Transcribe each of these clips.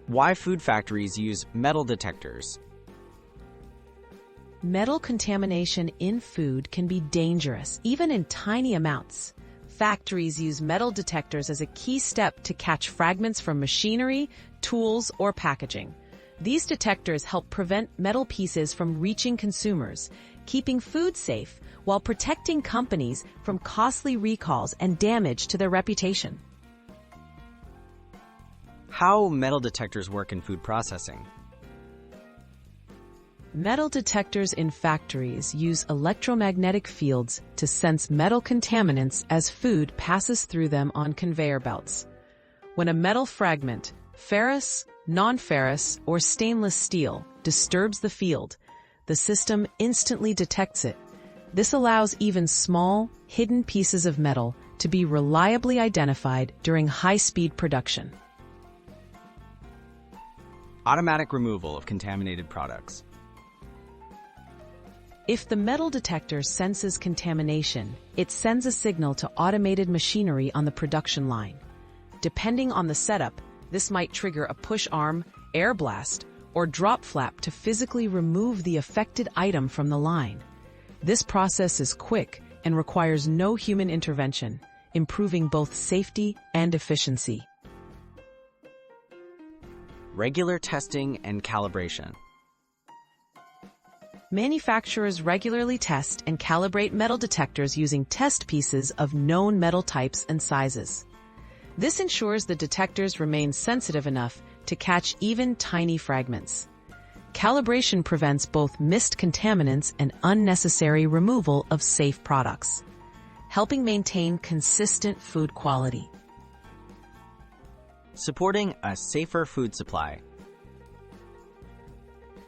Why food factories use metal detectors? Metal contamination in food can be dangerous, even in tiny amounts. Factories use metal detectors as a key step to catch fragments from machinery, tools, or packaging. These detectors help prevent metal pieces from reaching consumers, keeping food safe while protecting companies from costly recalls and damage to their reputation. How metal detectors work in food processing? Metal detectors in factories use electromagnetic fields to sense metal contaminants as food passes through them on conveyor belts. When a metal fragment, ferrous, non-ferrous, or stainless steel, disturbs the field, the system instantly detects it. This allows even small, hidden pieces of metal to be reliably identified during high-speed production. Automatic removal of contaminated products. If the metal detector senses contamination, it sends a signal to automated machinery on the production line. Depending on the setup, this might trigger a push arm, air blast, or drop flap to physically remove the affected item from the line. This process is quick and requires no human intervention, improving both safety and efficiency. Regular testing and calibration. Manufacturers regularly test and calibrate metal detectors using test pieces of known metal types and sizes. This ensures the detectors remain sensitive enough to catch even tiny fragments. Calibration prevents both missed contaminants and unnecessary removal of safe products, helping maintain consistent food quality. Supporting a safer food supply.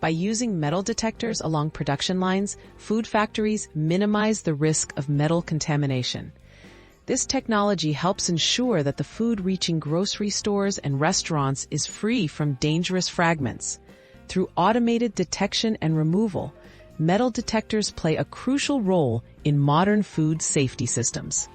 By using metal detectors along production lines, food factories minimize the risk of metal contamination. This technology helps ensure that the food reaching grocery stores and restaurants is free from dangerous fragments. Through automated detection and removal, metal detectors play a crucial role in modern food safety systems.